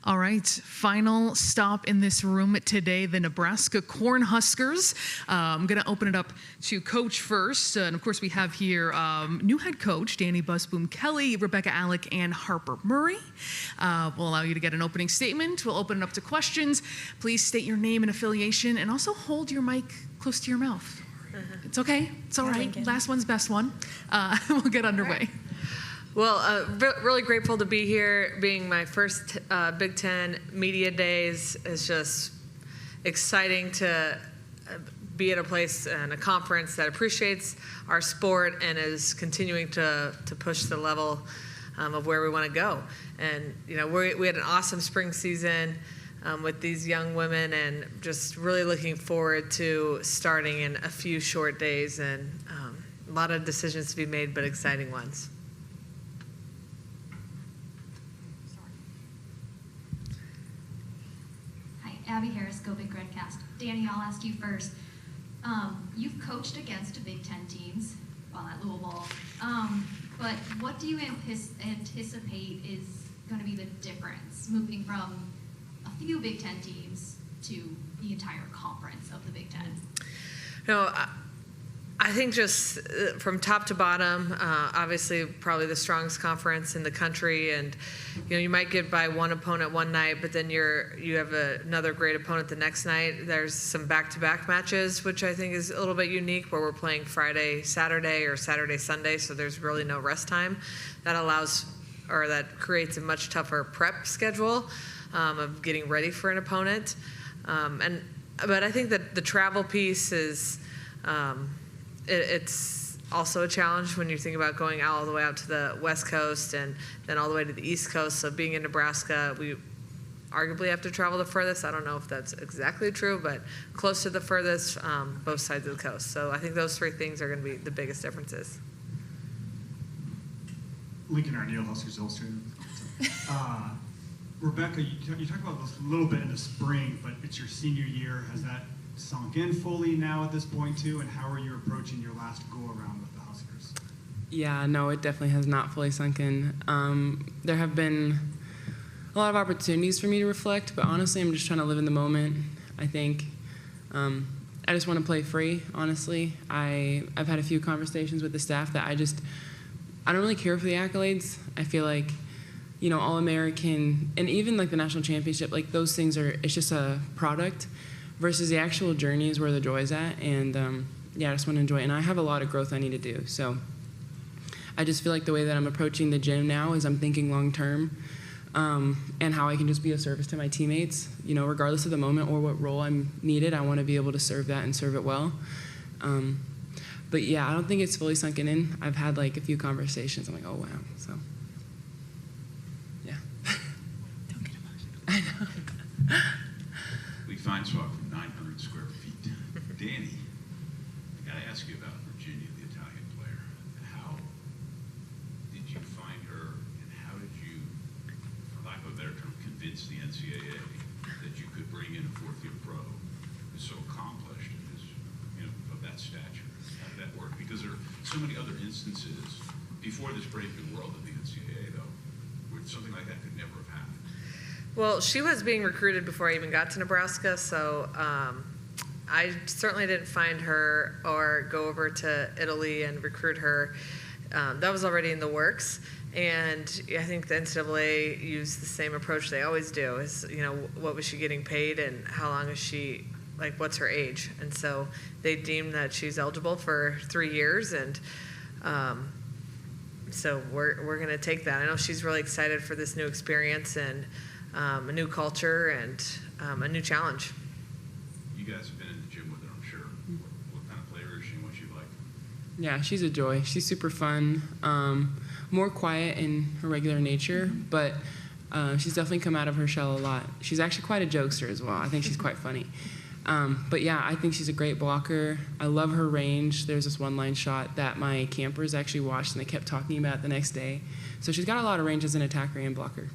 All right, final stop in this room today, the Nebraska Cornhuskers. I'm going to open it up to Coach first. And of course, we have here new head coach, Dani Busboom Kelly, Rebekah Allick, and Harper Murray. We'll allow you to get an opening statement. We'll open it up to questions. Please state your name and affiliation, and also hold your mic close to your mouth. It's okay. It's all right. Last one's best one. We'll get underway. Well, really grateful to be here. Being my first Big Ten Media Days is just exciting to be at a place and a conference that appreciates our sport and is continuing to push the level of where we want to go. And, you know, we had an awesome spring season with these young women, and just really looking forward to starting in a few short days, and a lot of decisions to be made, but exciting ones. Abby Harris, Go Big Redcast. Dani, I'll ask you first. You've coached against Big Ten teams while at Louisville, but what do you anticipate is going to be the difference moving from a few Big Ten teams to the entire conference of the Big Ten? No, I think just from top to bottom, obviously probably the strongest conference in the country, and you know, you might get by one opponent one night, but then you have another great opponent the next night. There's some back-to-back matches, which I think is a little bit unique, where we're playing Friday, Saturday, or Saturday, Sunday, so there's really no rest time. That creates a much tougher prep schedule of getting ready for an opponent. But I think that the travel piece is it's also a challenge when you think about going all the way out to the West Coast and then all the way to the East Coast. So being in Nebraska, we arguably have to travel the furthest. I don't know if that's exactly true, but close to the furthest, both sides of the coast. So I think those three things are going to be the biggest differences. Lincoln Arneal, Huskers Illustrated. Rebekah, you talked about this a little bit in the spring, but it's your senior year. Has that sunk in fully now at this point too, and how are you approaching your last go around with the Huskers? Yeah, no, it definitely has not fully sunk in. There have been a lot of opportunities for me to reflect, but honestly, I'm just trying to live in the moment. I think I just want to play free, honestly. I've had a few conversations with the staff that I don't really care for the accolades. I feel like, you know, All-American and even like the national championship, like those things it's just a product, versus the actual journey is where the joy is at. And yeah, I just want to enjoy it. And I have a lot of growth I need to do. So I just feel like the way that I'm approaching the gym now is I'm thinking long term, and how I can just be of service to my teammates, you know, regardless of the moment or what role I'm needed. I want to be able to serve that and serve it well. But yeah, I don't think it's fully sunken in. I've had like a few conversations. I'm like, oh wow. So yeah. Don't get emotional. I know. We find swap from 900 square feet. Dani, I got to ask you about Virginia, the Italian player. How did you find her, and how did you, for lack of a better term, convince the NCAA that you could bring in a fourth-year pro who's so accomplished and is, you know, of that stature? How did that work? Because there are so many other instances before this brave new world of the NCAA, though, where something like that could never have happened. Well, she was being recruited before I even got to Nebraska, so I certainly didn't find her or go over to Italy and recruit her. That was already in the works, and I think the NCAA used the same approach they always do, is, you know, what was she getting paid and how long is she, like, what's her age? And so they deemed that she's eligible for 3 years, and so we're going to take that. I know she's really excited for this new experience and a new culture and a new challenge. You guys have been in the gym with her, I'm sure. What kind of player is she and what she like? Yeah, she's a joy. She's super fun. More quiet in her regular nature, but she's definitely come out of her shell a lot. She's actually quite a jokester as well. I think she's quite funny. But yeah, I think she's a great blocker. I love her range. There's this one-line shot that my campers actually watched and they kept talking about it the next day. So she's got a lot of range as an attacker and blocker.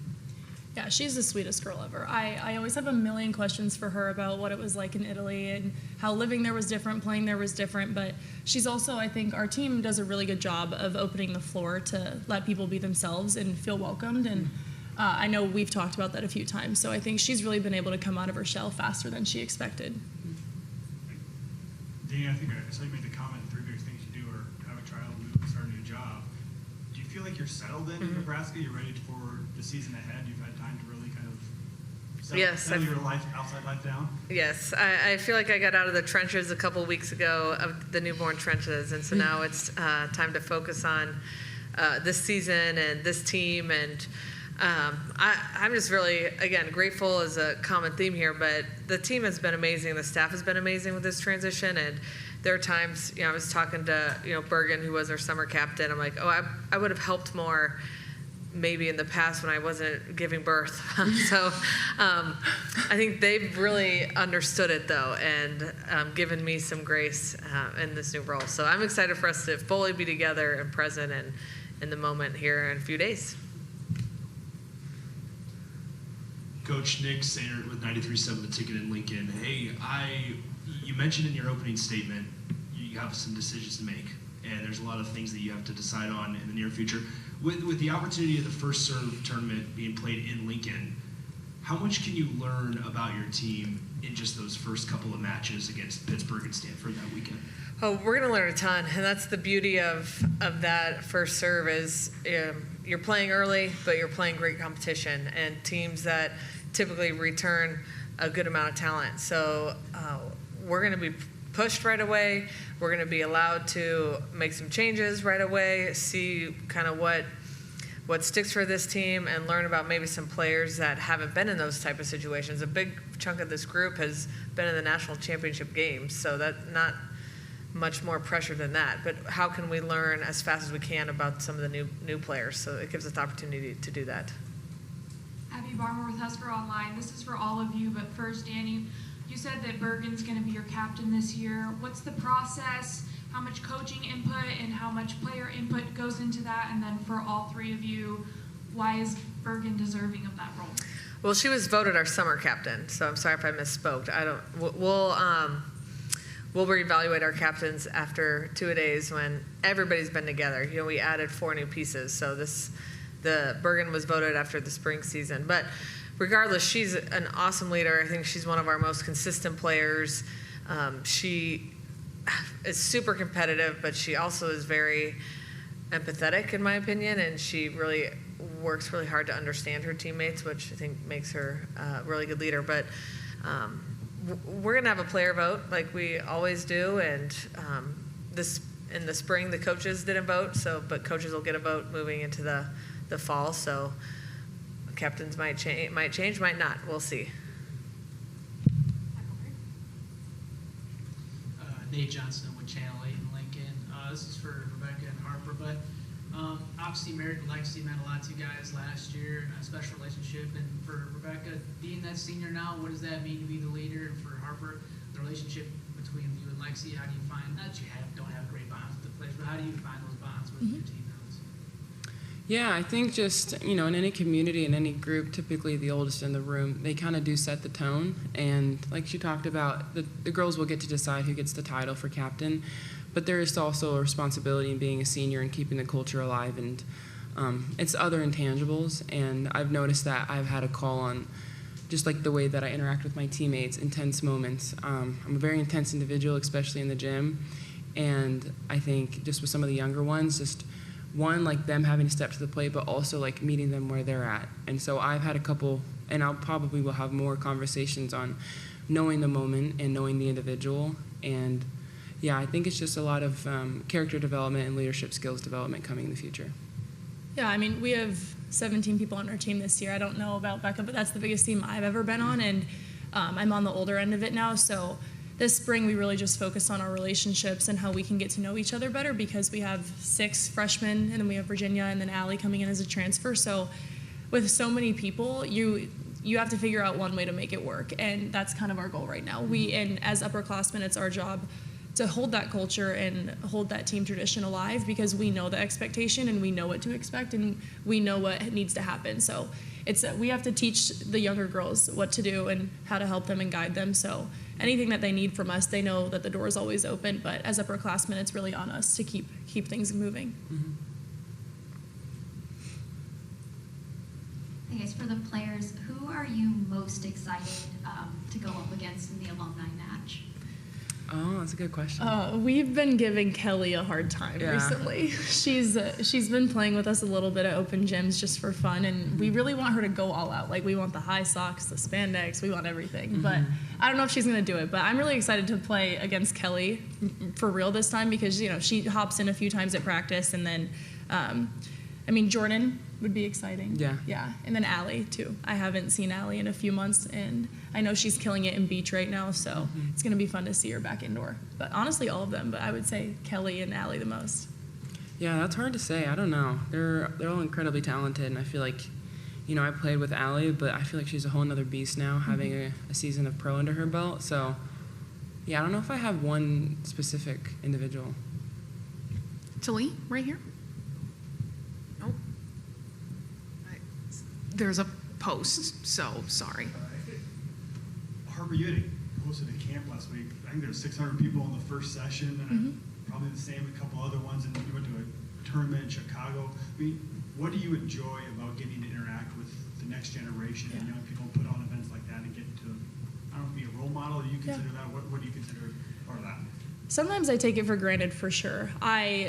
Yeah, she's the sweetest girl ever. I always have a million questions for her about what it was like in Italy and how living there was different, playing there was different, but she's also, I think our team does a really good job of opening the floor to let people be themselves and feel welcomed, and I know we've talked about that a few times. So I think she's really been able to come out of her shell faster than she expected. Danny, I think I saw you made the comment, the 3 biggest things you do are have a child, move, and start a new job. Do you feel like you're settled in Nebraska? You're ready for the season ahead? You've had time to really kind of settle your life, outside life down? Yes, I feel like I got out of the trenches a couple weeks ago, of the newborn trenches, and so now it's time to focus on this season and this team. And I'm just really, again, grateful is a common theme here, but the team has been amazing. The staff has been amazing with this transition. And there are times, I was talking to, Bergen, who was our summer captain. I'm like, oh, I would have helped more maybe in the past when I wasn't giving birth. So I think they've really understood it, though, and given me some grace in this new role. So I'm excited for us to fully be together and present and in the moment here in a few days. Coach Nick Sainert with 93.7 The Ticket in Lincoln. Hey, you mentioned in your opening statement you have some decisions to make, and there's a lot of things that you have to decide on in the near future. With the opportunity of the First Serve tournament being played in Lincoln, how much can you learn about your team in just those first couple of matches against Pittsburgh and Stanford that weekend? Oh, we're going to learn a ton, and that's the beauty of that First Serve is you're playing early, but you're playing great competition and teams that typically return a good amount of talent. So we're going to be pushed right away. We're going to be allowed to make some changes right away, see kind of what sticks for this team, and learn about maybe some players that haven't been in those type of situations. A big chunk of this group has been in the national championship games, so that's not much more pressure than that. But how can we learn as fast as we can about some of the new players? So it gives us the opportunity to do that. Abby Barmer with Husker Online. This is for all of you, but first, Dani, you said that Bergen's going to be your captain this year. What's the process? How much coaching input and how much player input goes into that? And then for all 3 of you, why is Bergen deserving of that role? Well, she was voted our summer captain, so I'm sorry if I misspoke. We'll reevaluate our captains after 2 days when everybody's been together. We added 4 new pieces, so the Bergen was voted after the spring season. But regardless, she's an awesome leader. I think she's one of our most consistent players. She is super competitive, but she also is very empathetic, in my opinion, and she really works really hard to understand her teammates, which I think makes her a really good leader. But we're going to have a player vote like we always do, and in the spring the coaches didn't vote, but coaches will get a vote moving into the fall. So captains might change, might not. We'll see. Nate Johnson with Channel 8 in Lincoln. This is for Rebekah and Harper, but obviously married to Lexi meant a lot to you guys last year, a special relationship. And for Rebekah, being that senior now, what does that mean to be the leader? And for Harper, the relationship between you and Lexi, how do you find, not that you don't have great bonds with the players, but how do you find those bonds with your team now? Yeah, I think just, in any community, in any group, typically the oldest in the room, they kind of do set the tone. And like she talked about, the girls will get to decide who gets the title for captain. But there is also a responsibility in being a senior and keeping the culture alive. And it's other intangibles. And I've noticed that I've had a call on just like the way that I interact with my teammates, intense moments. I'm a very intense individual, especially in the gym. And I think just with some of the younger ones, just one, like them having to step to the plate, but also like meeting them where they're at. And so I've had a couple, and I'll probably will have more conversations on knowing the moment and knowing the individual. And yeah, I think it's just a lot of character development and leadership skills development coming in the future. Yeah, I mean, we have 17 people on our team this year. I don't know about Becca, but that's the biggest team I've ever been on, and I'm on the older end of it now. So this spring, we really just focused on our relationships and how we can get to know each other better, because we have 6 freshmen, and then we have Virginia, and then Allie coming in as a transfer. So with so many people, you have to figure out one way to make it work, and that's kind of our goal right now. And as upperclassmen, it's our job to hold that culture and hold that team tradition alive, because we know the expectation and we know what to expect and we know what needs to happen. So we have to teach the younger girls what to do and how to help them and guide them. So anything that they need from us, they know that the door is always open, but as upperclassmen, it's really on us to keep things moving. Mm-hmm. I guess for the players, who are you most excited to go up against in the alumni match? Oh, that's a good question. We've been giving Kelly a hard time Yeah. recently. She's been playing with us a little bit at open gyms just for fun, and we really want her to go all out. Like, we want the high socks, the spandex, we want everything. But I don't know if she's going to do it. But I'm really excited to play against Kelly for real this time because, you know, she hops in a few times at practice, and then, Jordan would be exciting. Yeah, and then Allie too. I haven't seen Allie in a few months, and I know she's killing it in beach right now, so it's going to be fun to see her back indoor. But honestly, all of them, but I would say Kelly and Allie the most. Yeah, that's hard to say. I don't know. They're all incredibly talented, and I feel like, you know, I played with Allie, but I feel like she's a whole nother beast now, having a season of pro under her belt. So, yeah, I don't know if I have one specific individual. Talee, right here. Oh. There's a post, so sorry. Harper, you had hosted a camp last week. I think there were 600 people in the first session, and probably the same a couple other ones. And you went to a tournament in Chicago. I mean, what do you enjoy about getting to interact with the next generation and young people, put on events like that, and get to, I don't know, be a role model? Do you consider that? What do you consider part of that? Sometimes I take it for granted, for sure.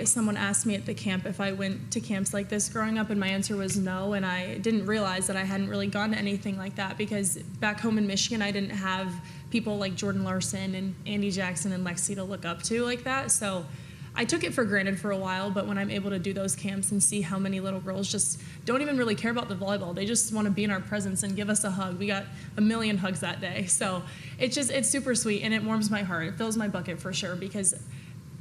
Someone asked me at the camp if I went to camps like this growing up, and my answer was no, and I didn't realize that I hadn't really gone to anything like that because back home in Michigan, I didn't have people like Jordan Larson and Andy Jackson and Lexi to look up to like that. So I took it for granted for a while, but when I'm able to do those camps and see how many little girls just don't even really care about the volleyball, they just want to be in our presence and give us a hug. We got 1 million hugs that day. So it's super sweet, and it warms my heart. It fills my bucket for sure, because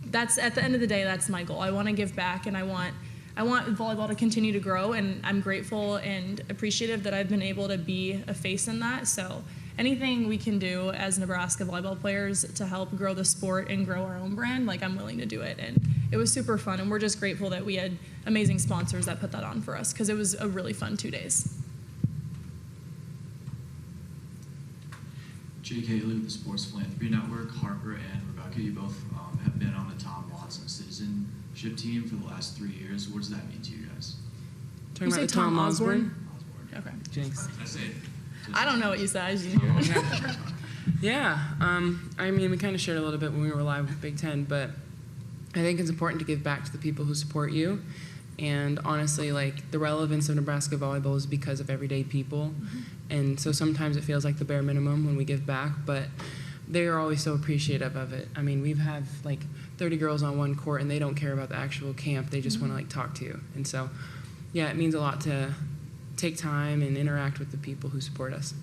that's, at the end of the day, that's my goal. I want to give back, and I want volleyball to continue to grow, and I'm grateful and appreciative that I've been able to be a face in that. So anything we can do as Nebraska volleyball players to help grow the sport and grow our own brand, like, I'm willing to do it. And it was super fun, and we're just grateful that we had amazing sponsors that put that on for us, because it was a really fun 2 days. Jake Haley with the Sports Philanthropy Network. Harper and Rebekah, you both have been on the Tom Watson citizenship team for the last 3 years. What does that mean to you guys? Talking You about say Tom Osborne? Osborne. Okay. Jinx. Did I say it? I don't know what you said. I just didn't hear it. Yeah, I mean, we kind of shared a little bit when we were live with Big Ten, but I think it's important to give back to the people who support you. And honestly, like, the relevance of Nebraska volleyball is because of everyday people. And so sometimes it feels like the bare minimum when we give back, but they are always so appreciative of it. I mean, we've had like 30 girls on one court, and they don't care about the actual camp. They just want to like talk to you. And so, yeah, it means a lot to take time and interact with the people who support us.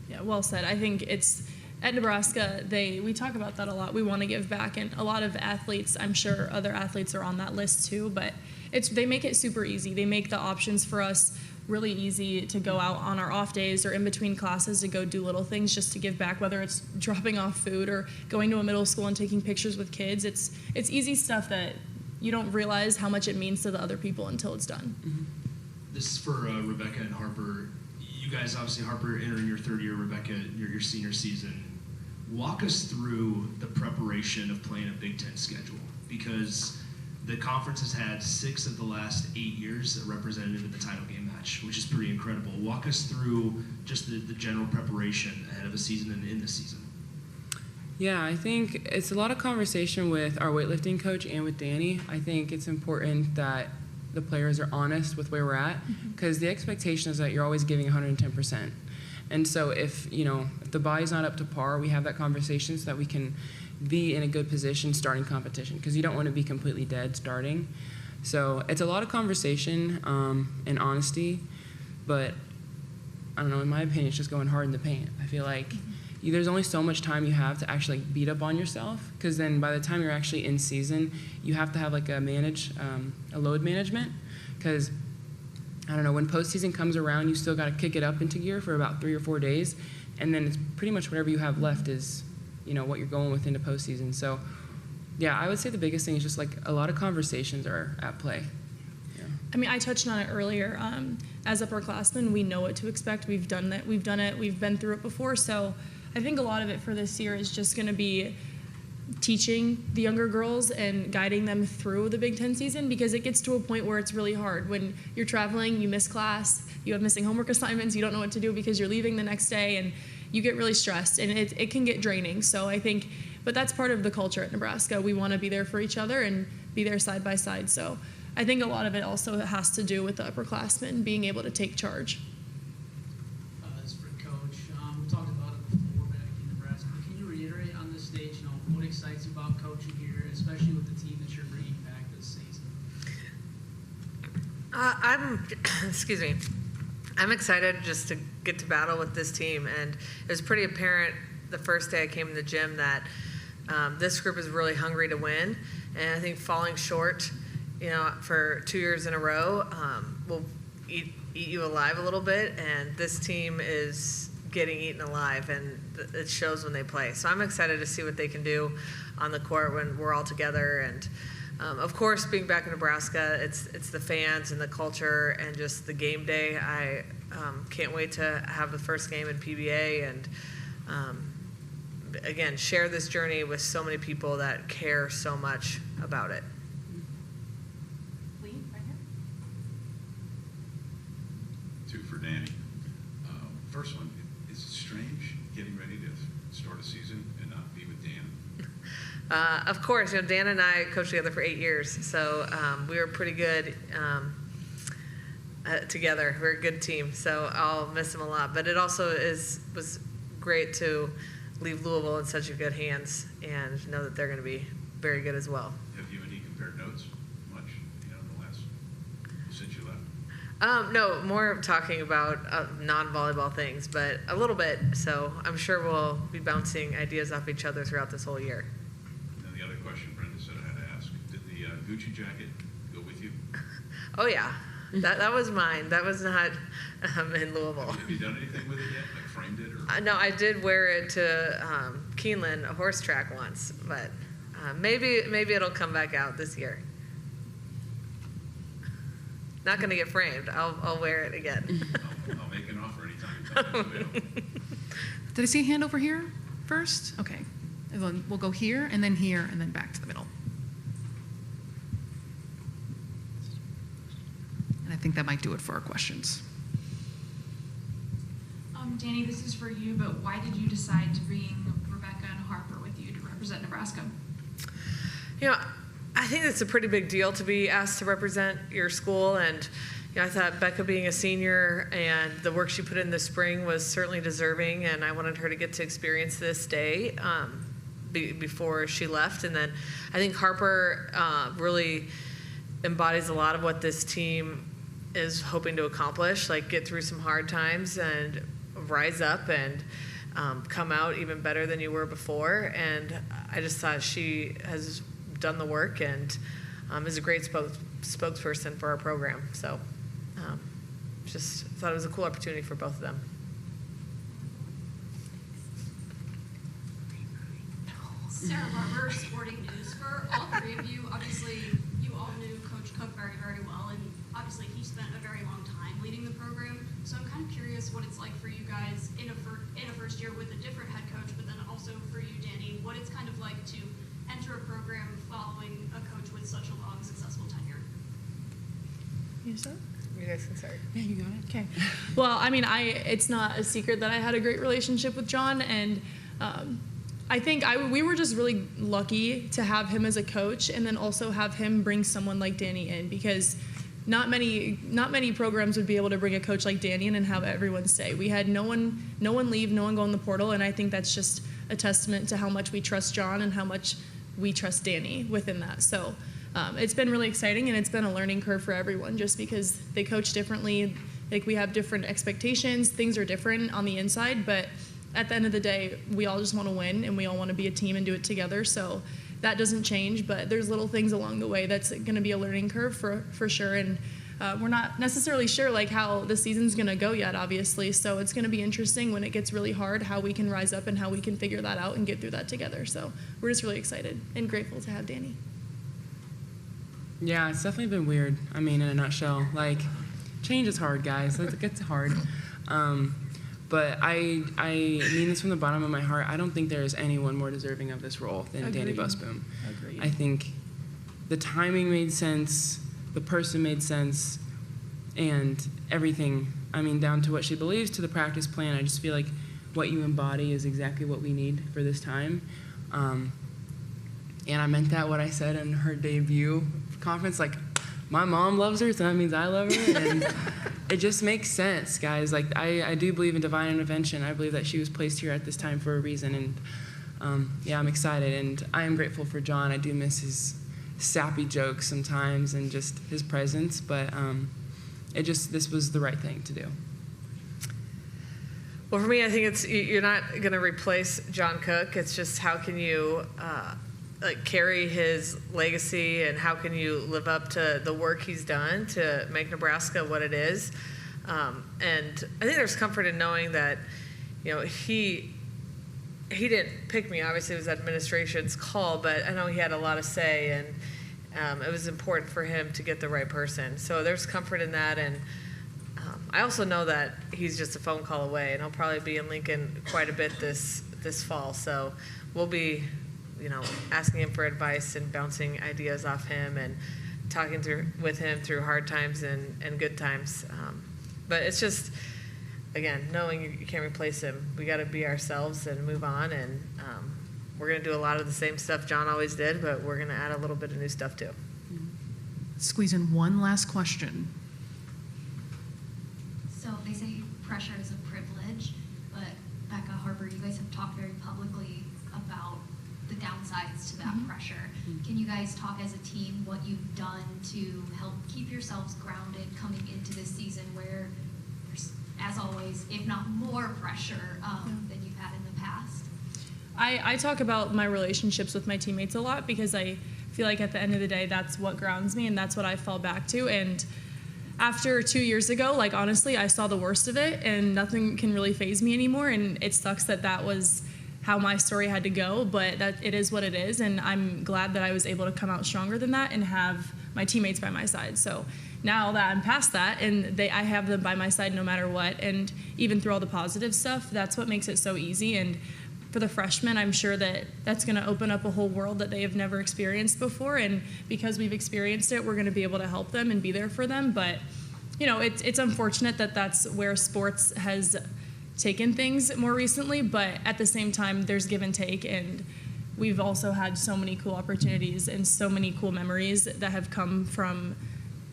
Yeah, well said. I think it's at Nebraska, we talk about that a lot. We want to give back, and a lot of athletes, I'm sure other athletes are on that list too, but they make it super easy. They make the options for us really easy to go out on our off days or in between classes to go do little things just to give back, whether it's dropping off food or going to a middle school and taking pictures with kids. It's easy stuff that you don't realize how much it means to the other people until it's done. This is for Rebekah and Harper. You guys, obviously, Harper entering your third year, Rebekah, your senior season. Walk us through the preparation of playing a Big Ten schedule, because the conference has had 6 of the last 8 years represented in the title game match, which is pretty incredible. Walk us through just the general preparation ahead of a season and in the season. Yeah, I think it's a lot of conversation with our weightlifting coach and with Dani. I think it's important that the players are honest with where we're at, because the expectation is that you're always giving 110%. And so if the body's not up to par, we have that conversation so that we can be in a good position starting competition, because you don't want to be completely dead starting. So it's a lot of conversation and honesty, but I don't know, in my opinion, it's just going hard in the paint. I feel like there's only so much time you have to actually beat up on yourself, because then by the time you're actually in season, you have to have like a load management, because I don't know, when postseason comes around, you still got to kick it up into gear for about 3 or 4 days, and then it's pretty much whatever you have left is what you're going with into postseason. So yeah, I would say the biggest thing is just like a lot of conversations are at play. Yeah. I mean, I touched on it earlier. As upperclassmen, we know what to expect. We've done it. We've been through it before. So I think a lot of it for this year is just going to be teaching the younger girls and guiding them through the Big Ten season, because it gets to a point where it's really hard. When you're traveling, you miss class, you have missing homework assignments, you don't know what to do because you're leaving the next day, and you get really stressed, and it can get draining. So I think, but that's part of the culture at Nebraska. We want to be there for each other and be there side by side. So I think a lot of it also has to do with the upperclassmen being able to take charge. This is for Coach. We talked about it before back in Nebraska, but can you reiterate on this stage, what excites you about coaching here, especially with the team that you're bringing back this season? Excuse me. I'm excited just to get to battle with this team, and it was pretty apparent the first day I came in the gym that this group is really hungry to win, and I think falling short, for 2 years in a row will eat you alive a little bit, and this team is getting eaten alive, and it shows when they play. So I'm excited to see what they can do on the court when we're all together, and of course, being back in Nebraska, it's the fans and the culture and just the game day. I can't wait to have the first game in PBA and, again, share this journey with so many people that care so much about it. Lee, right here. Two for Dani. First one, is it strange getting ready to start a season and not be with Dan? Of course, Dan and I coached together for 8 years, so we were pretty good together. We're a good team, so I'll miss him a lot. But it also was great to leave Louisville in such good hands and know that they're going to be very good as well. Have you and he compared notes much, in the last, since you left? No, more talking about non-volleyball things, but a little bit. So I'm sure we'll be bouncing ideas off each other throughout this whole year. The other question Brenda said I had to ask, did the Gucci jacket go with you? Oh, yeah. That was mine. That was not in Louisville. Have you done anything with it yet? Like framed it? Or? No, I did wear it to Keeneland, a horse track once, but maybe it'll come back out this year. Not going to get framed. I'll wear it again. I'll make an offer anytime you tell me it's available. Did I see a hand over here first? Okay. And then we'll go here, and then back to the middle. And I think that might do it for our questions. Dani, this is for you, but why did you decide to bring Rebekah and Harper with you to represent Nebraska? I think it's a pretty big deal to be asked to represent your school, and I thought Becca being a senior and the work she put in this spring was certainly deserving, and I wanted her to get to experience this day before she left. And then I think Harper really embodies a lot of what this team is hoping to accomplish, like get through some hard times and rise up and come out even better than you were before. And I just thought she has done the work and is a great spokesperson for our program. So just thought it was a cool opportunity for both of them. Sarah Barber, Sporting News. For all three of you, obviously you all knew Coach Cook very, very well, and obviously he spent a very long time leading the program. So I'm kind of curious what it's like for you guys in a first year with a different head coach, but then also for you, Dani, what it's kind of like to enter a program following a coach with such a long, successful tenure. You start? You guys can start. Yeah, you got it. Okay. Well, I mean, it's not a secret that I had a great relationship with John, and I think we were just really lucky to have him as a coach, and then also have him bring someone like Dani in, because not many programs would be able to bring a coach like Dani in and have everyone stay. We had no one leave, no one go in the portal, and I think that's just a testament to how much we trust John and how much we trust Dani within that. So it's been really exciting, and it's been a learning curve for everyone, just because they coach differently. Like, we have different expectations, things are different on the inside, but at the end of the day, we all just want to win, and we all want to be a team and do it together. So that doesn't change, but there's little things along the way that's going to be a learning curve for sure. And we're not necessarily sure like how the season's going to go yet, obviously. So it's going to be interesting when it gets really hard, how we can rise up and how we can figure that out and get through that together. So we're just really excited and grateful to have Dani. Yeah, it's definitely been weird. I mean, in a nutshell, like, change is hard, guys. It gets hard. But I mean this from the bottom of my heart. I don't think there is anyone more deserving of this role than Dani Busboom. Agreed. I think the timing made sense, the person made sense, and everything I mean, down to what she believes to the practice plan. I just feel like what you embody is exactly what we need for this time. And I meant that what I said in her debut conference, like, my mom loves her, so that means I love her. And it just makes sense, guys. Like, I do believe in divine intervention. I believe that she was placed here at this time for a reason. And yeah, I'm excited. And I am grateful for John. I do miss his sappy jokes sometimes and just his presence. But this was the right thing to do. Well, for me, I think you're not going to replace John Cook. It's just how can you carry his legacy, and how can you live up to the work he's done to make Nebraska what it is. And I think there's comfort in knowing that, he didn't pick me. Obviously, it was administration's call, but I know he had a lot of say, and it was important for him to get the right person. So there's comfort in that, and I also know that he's just a phone call away, and he'll probably be in Lincoln quite a bit this fall. So we'll be, asking him for advice and bouncing ideas off him and talking with him through hard times and good times. But it's just, again, knowing you can't replace him. We got to be ourselves and move on. And we're going to do a lot of the same stuff John always did, but we're going to add a little bit of new stuff too. Squeeze in one last question. So they say pressure is a privilege, but Becca, Harper, you guys have talked very publicly about the downsides to that pressure. Can you guys talk as a team what you've done to help keep yourselves grounded coming into this season where there's, as always, if not more pressure than you've had in the past? I talk about my relationships with my teammates a lot because I feel like at the end of the day, that's what grounds me and that's what I fall back to. And after 2 years ago, like, honestly, I saw the worst of it and nothing can really faze me anymore. And it sucks that was how my story had to go, but that it is what it is. And I'm glad that I was able to come out stronger than that and have my teammates by my side. So now that I'm past that and I have them by my side no matter what, and even through all the positive stuff, that's what makes it so easy. And for the freshmen, I'm sure that's going to open up a whole world that they have never experienced before. And because we've experienced it, we're going to be able to help them and be there for them. But, it's unfortunate that that's where sports has taken things more recently. But at the same time, there's give and take. And we've also had so many cool opportunities and so many cool memories that have come from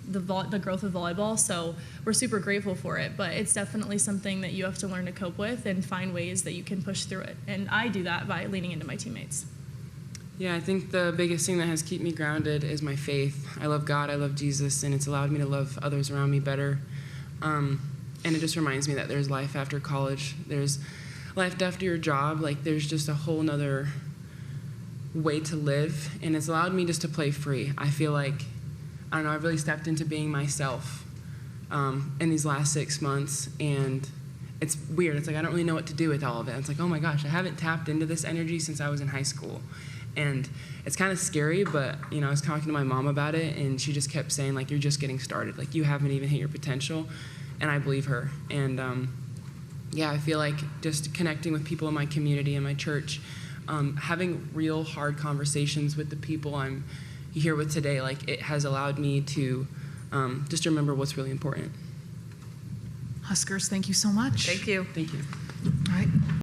the growth of volleyball. So we're super grateful for it, but it's definitely something that you have to learn to cope with and find ways that you can push through it. And I do that by leaning into my teammates. Yeah, I think the biggest thing that has kept me grounded is my faith. I love God, I love Jesus, and it's allowed me to love others around me better. And it just reminds me that there's life after college. There's life after your job. Like, there's just a whole nother way to live, and it's allowed me just to play free. I feel like, I don't know, I've really stepped into being myself in these last 6 months, and it's weird. It's like I don't really know what to do with all of it. It's like, oh my gosh, I haven't tapped into this energy since I was in high school. And it's kind of scary, but, I was talking to my mom about it, and she just kept saying, like, you're just getting started. Like, you haven't even hit your potential, and I believe her. And, yeah, I feel like just connecting with people in my community and my church, having real hard conversations with the people I'm here with today, like, it has allowed me to just remember what's really important. Huskers, thank you so much. Thank you. Thank you. All right.